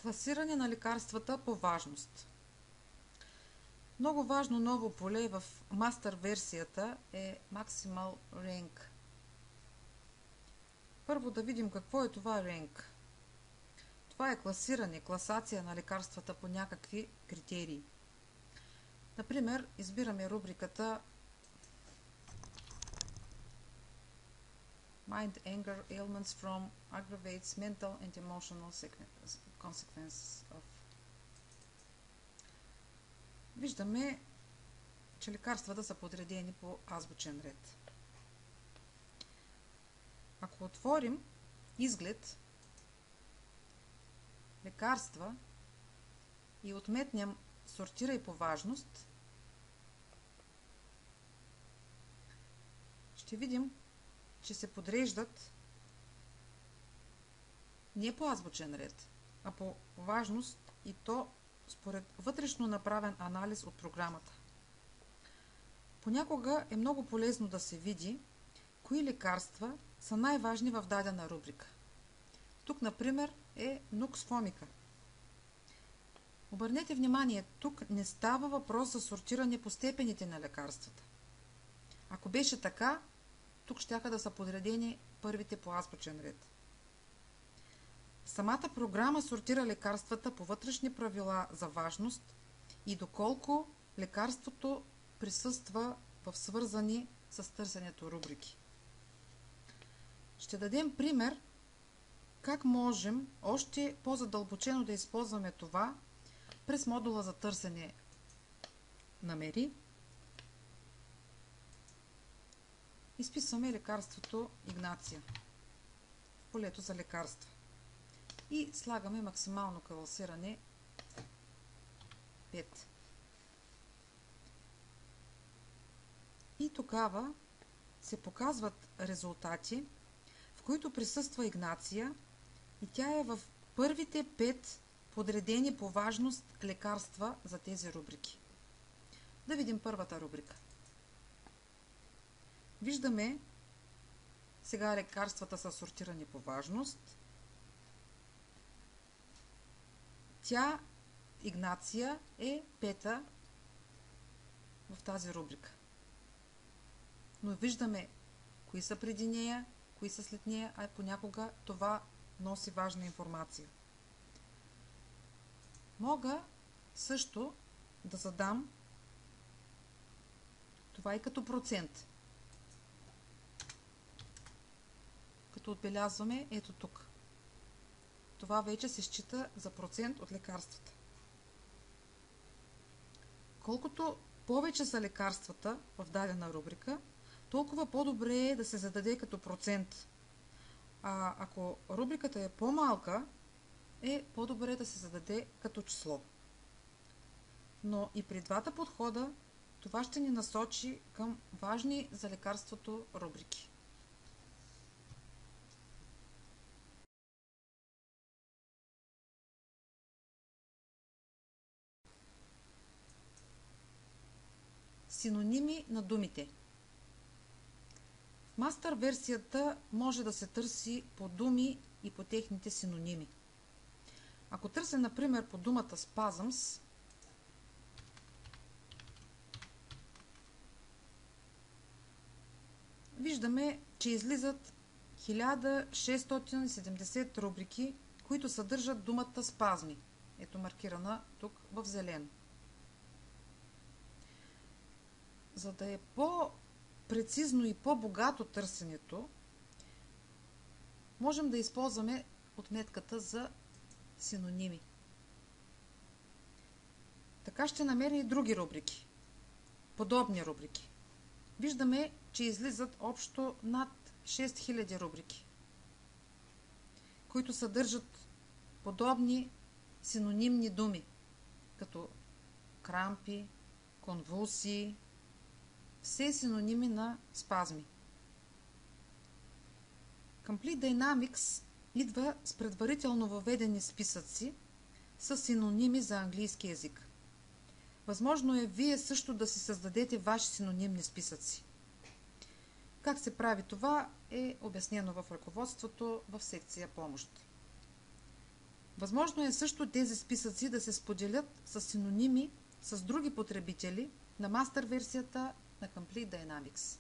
Класиране на лекарствата по важност. Много важно ново поле в мастер версията е Maximal Rank. Първо да видим какво е това Rank. Това е класиране, класация на лекарствата по някакви критерии. Например, избираме рубриката Mind Anger Ailments from Aggravates Mental and Emotional Consequences of. Виждаме, че лекарствата са подредени по азбучен ред. Ако отворим изглед лекарства и отметнем сортирай по важност, ще видим, че се подреждат не по азбучен ред, а по важност, и то според вътрешно направен анализ от програмата. Понякога е много полезно да се види кои лекарства са най-важни в дадена рубрика. Тук, например, е Nux vomica. Обърнете внимание, тук не става въпрос за сортиране по степените на лекарствата. Ако беше така, тук щяха да са подредени първите по азбучен ред. Самата програма сортира лекарствата по вътрешни правила за важност и доколко лекарството присъства в свързани с търсенето рубрики. Ще дадем пример как можем още по-задълбочено да използваме това през модула за търсене намери. Изписваме лекарството Игнация в полето за лекарства и слагаме максимално класиране 5. И тогава се показват резултати, в които присъства Игнация, и тя е в първите 5 подредени по важност лекарства за тези рубрики. Да видим първата рубрика. Виждаме, сега лекарствата са сортирани по важност. Тя, Игнация, е 5 в тази рубрика. Но виждаме кои са преди нея, кои са след нея, а понякога това носи важна информация. Мога също да задам това и като процент. Като отбелязваме ето тук. Това вече се счита за процент от лекарствата. Колкото повече са лекарствата в дадена рубрика, толкова по-добре е да се зададе като процент. А ако рубриката е по-малка, е по-добре да се зададе като число. Но и при двата подхода това ще ни насочи към важни за лекарството рубрики. Синоними на думите. В мастер версията може да се търси по думи и по техните синоними. Ако търся, например, по думата spasms, виждаме, че излизат 1670 рубрики, които съдържат думата спазми. Ето маркирана тук в зелено. За да е по-прецизно и по-богато търсенето, можем да използваме отметката за синоними. Така ще намеря и други рубрики, подобни рубрики. Виждаме, че излизат общо над 6000 рубрики, които съдържат подобни синонимни думи, като крампи, конвулсии, все синоними на спазми. Complete Dynamics идва с предварително въведени списъци с синоними за английски език. Възможно е вие също да си създадете ваши синонимни списъци. Как се прави това е обяснено в ръководството в секция помощ. Възможно е също тези списъци да се споделят с синоними с други потребители на мастер версията на Complete Dynamics.